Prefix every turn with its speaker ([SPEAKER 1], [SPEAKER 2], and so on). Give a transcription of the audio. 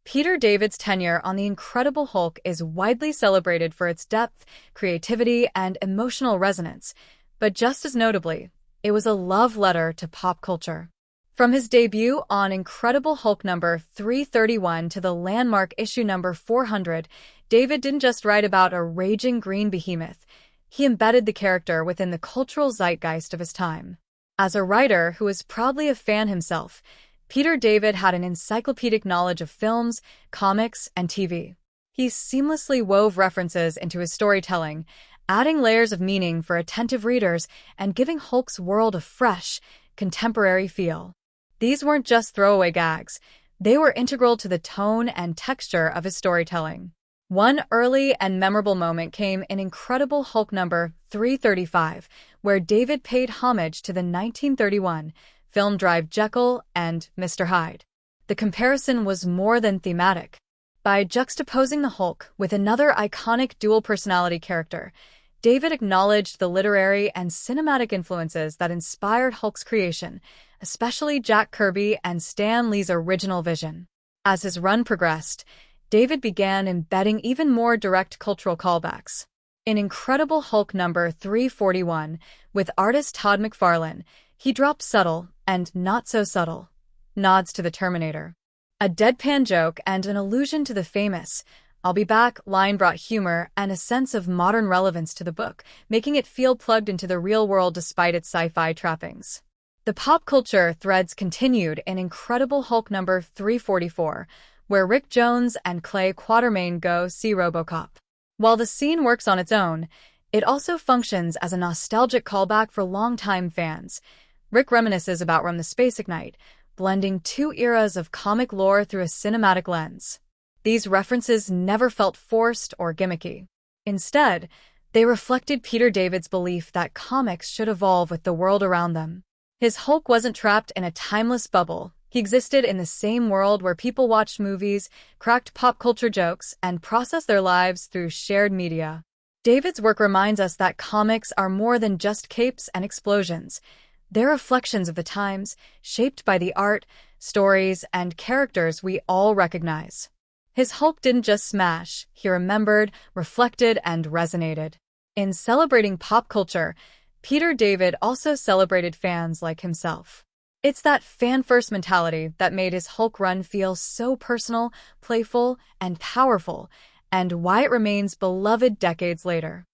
[SPEAKER 1] Peter David's tenure on The Incredible Hulk is widely celebrated for its depth, creativity, and emotional resonance, but just as notably, it was a love letter to pop culture. From his debut on Incredible Hulk number 331 to the landmark issue number 400, David didn't just write about a raging green behemoth, he embedded the character within the cultural zeitgeist of his time. As a writer who is proudly a fan himself, Peter David had an encyclopedic knowledge of films, comics, and TV. He seamlessly wove references into his storytelling, adding layers of meaning for attentive readers and giving Hulk's world a fresh, contemporary feel. These weren't just throwaway gags, they were integral to the tone and texture of his storytelling. One early and memorable moment came in Incredible Hulk number 335, where David paid homage to the 1931 film Drive Jekyll and Mr. Hyde. The comparison was more than thematic. By juxtaposing the Hulk with another iconic dual-personality character, David acknowledged the literary and cinematic influences that inspired Hulk's creation, especially Jack Kirby and Stan Lee's original vision. As his run progressed, David began embedding even more direct cultural callbacks. In Incredible Hulk number 341, with artist Todd McFarlane, he dropped subtle and not so subtle nods to the Terminator. A deadpan joke and an allusion to the famous "I'll be back" line brought humor and a sense of modern relevance to the book, making it feel plugged into the real world despite its sci-fi trappings. The pop culture threads continued in Incredible Hulk number 344, where Rick Jones and Clay Quatermain go see RoboCop. While the scene works on its own, it also functions as a nostalgic callback for longtime fans. Rick reminisces about Run the Space Ignite, blending two eras of comic lore through a cinematic lens. These references never felt forced or gimmicky. Instead, they reflected Peter David's belief that comics should evolve with the world around them. His Hulk wasn't trapped in a timeless bubble. He existed in the same world where people watched movies, cracked pop culture jokes, and processed their lives through shared media. David's work reminds us that comics are more than just capes and explosions. They're reflections of the times, shaped by the art, stories, and characters we all recognize. His Hulk didn't just smash, he remembered, reflected, and resonated. In celebrating pop culture, Peter David also celebrated fans like himself. It's that fan-first mentality that made his Hulk run feel so personal, playful, and powerful, and why it remains beloved decades later.